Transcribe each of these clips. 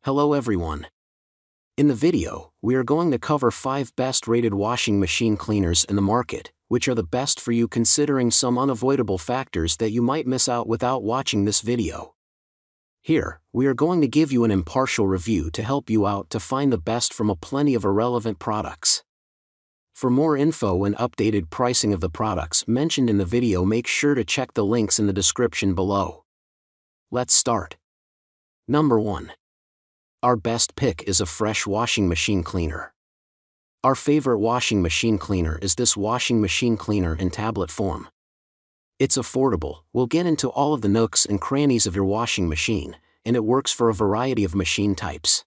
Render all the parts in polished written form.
Hello everyone. In the video, we are going to cover 5 best rated washing machine cleaners in the market, which are the best for you considering some unavoidable factors that you might miss out without watching this video. Here, we are going to give you an impartial review to help you out to find the best from a plenty of irrelevant products. For more info and updated pricing of the products mentioned in the video, make sure to check the links in the description below. Let's start. Number 1. Our best pick is Affresh Washing Machine Cleaner. Our favorite washing machine cleaner is this washing machine cleaner in tablet form. It's affordable, will get into all of the nooks and crannies of your washing machine, and it works for a variety of machine types.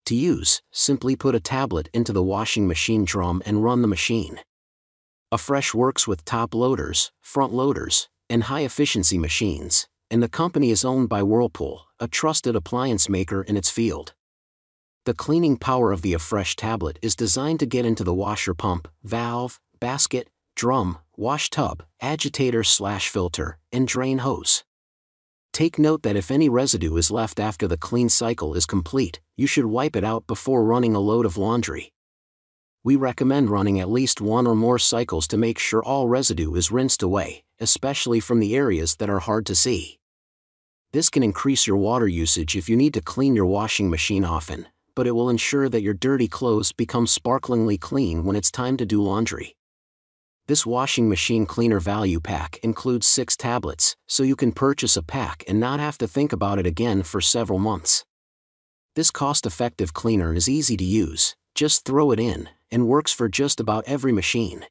To use, simply put a tablet into the washing machine drum and run the machine. Affresh works with top loaders, front loaders, and high-efficiency machines, and the company is owned by Whirlpool, a trusted appliance maker in its field. The cleaning power of the Affresh tablet is designed to get into the washer pump, valve, basket, drum, wash tub, agitator/filter, and drain hose. Take note that if any residue is left after the clean cycle is complete, you should wipe it out before running a load of laundry. We recommend running at least one or more cycles to make sure all residue is rinsed away, especially from the areas that are hard to see. This can increase your water usage if you need to clean your washing machine often, but it will ensure that your dirty clothes become sparklingly clean when it's time to do laundry. This washing machine cleaner value pack includes 6 tablets, so you can purchase a pack and not have to think about it again for several months. This cost-effective cleaner is easy to use, just throw it in, and works for just about every machine.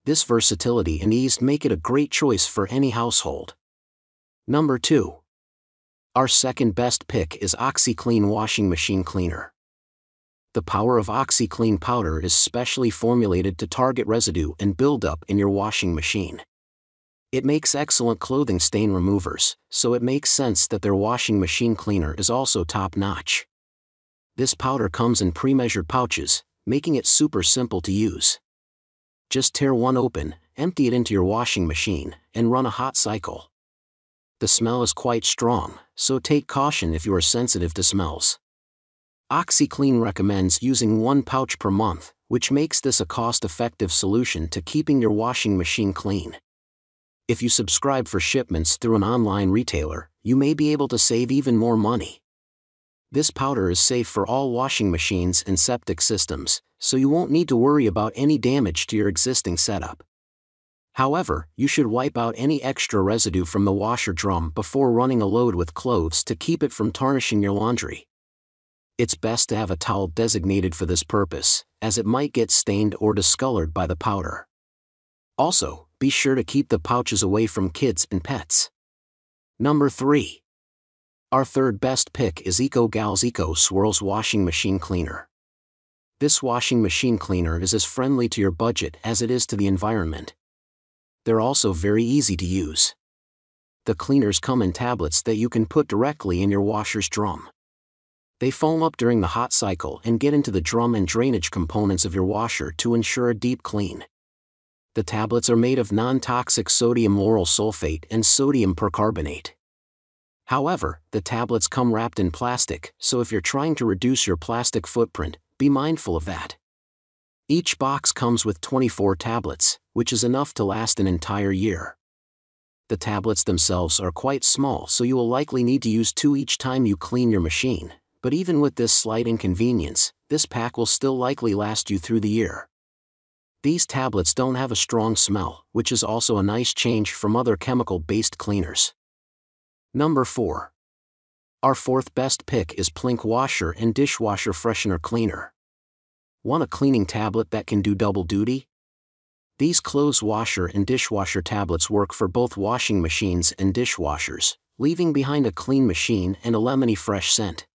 This versatility and ease make it a great choice for any household. Number 2. Our second best pick is OxiClean Washing Machine Cleaner. The power of OxiClean powder is specially formulated to target residue and buildup in your washing machine. It makes excellent clothing stain removers, so it makes sense that their washing machine cleaner is also top-notch. This powder comes in pre-measured pouches, making it super simple to use. Just tear one open, empty it into your washing machine, and run a hot cycle. The smell is quite strong, so take caution if you are sensitive to smells. OxiClean recommends using 1 pouch per month, which makes this a cost-effective solution to keeping your washing machine clean. If you subscribe for shipments through an online retailer, you may be able to save even more money. This powder is safe for all washing machines and septic systems, so you won't need to worry about any damage to your existing setup. However, you should wipe out any extra residue from the washer drum before running a load with clothes to keep it from tarnishing your laundry. It's best to have a towel designated for this purpose, as it might get stained or discolored by the powder. Also, be sure to keep the pouches away from kids and pets. Number 3. Our third best pick is EcoGuzico Swirls Washing Machine Cleaner. This washing machine cleaner is as friendly to your budget as it is to the environment. They're also very easy to use. The cleaners come in tablets that you can put directly in your washer's drum. They foam up during the hot cycle and get into the drum and drainage components of your washer to ensure a deep clean. The tablets are made of non-toxic sodium lauryl sulfate and sodium percarbonate. However, the tablets come wrapped in plastic, so if you're trying to reduce your plastic footprint, be mindful of that. Each box comes with 24 tablets, which is enough to last an entire year. The tablets themselves are quite small, so you will likely need to use 2 each time you clean your machine. But even with this slight inconvenience, this pack will still likely last you through the year. These tablets don't have a strong smell, which is also a nice change from other chemical-based cleaners. Number 4. Our fourth best pick is Plink Washer and Dishwasher Freshener Cleaner. Want a cleaning tablet that can do double duty? These clothes washer and dishwasher tablets work for both washing machines and dishwashers, leaving behind a clean machine and a lemony fresh scent.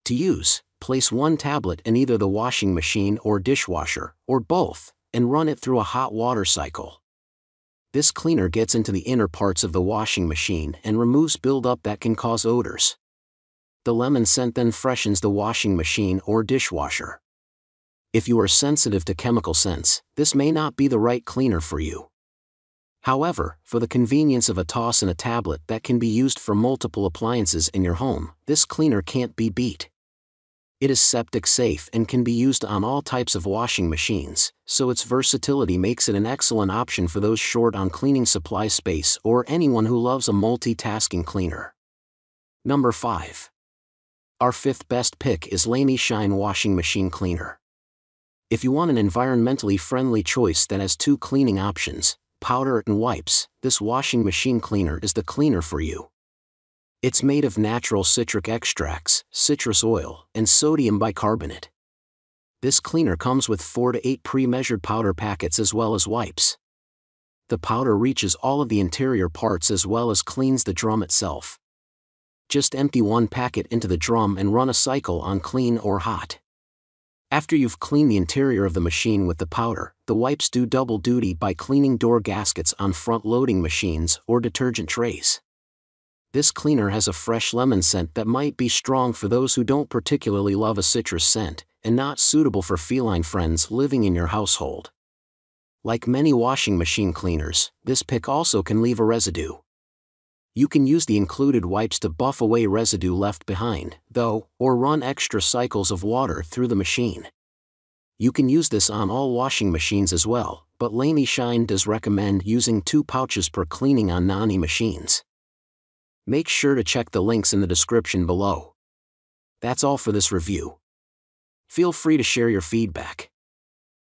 To use, place 1 tablet in either the washing machine or dishwasher, or both, and run it through a hot water cycle. This cleaner gets into the inner parts of the washing machine and removes buildup that can cause odors. The lemon scent then freshens the washing machine or dishwasher. If you are sensitive to chemical scents, this may not be the right cleaner for you. However, for the convenience of a toss and a tablet that can be used for multiple appliances in your home, this cleaner can't be beat. It is septic safe and can be used on all types of washing machines, so its versatility makes it an excellent option for those short on cleaning supply space or anyone who loves a multitasking cleaner. Number 5. Our 5th best pick is Lamy Shine Washing Machine Cleaner. If you want an environmentally friendly choice that has 2 cleaning options, powder and wipes, this washing machine cleaner is the cleaner for you. It's made of natural citric extracts, citrus oil, and sodium bicarbonate. This cleaner comes with 4 to 8 pre-measured powder packets as well as wipes. The powder reaches all of the interior parts as well as cleans the drum itself. Just empty 1 packet into the drum and run a cycle on clean or hot. After you've cleaned the interior of the machine with the powder, the wipes do double duty by cleaning door gaskets on front-loading machines or detergent trays. This cleaner has a fresh lemon scent that might be strong for those who don't particularly love a citrus scent, and not suitable for feline friends living in your household. Like many washing machine cleaners, this pick also can leave a residue. You can use the included wipes to buff away residue left behind, though, or run extra cycles of water through the machine. You can use this on all washing machines as well, but Lamy Shine does recommend using 2 pouches per cleaning on non-E machines. Make sure to check the links in the description below. That's all for this review. Feel free to share your feedback.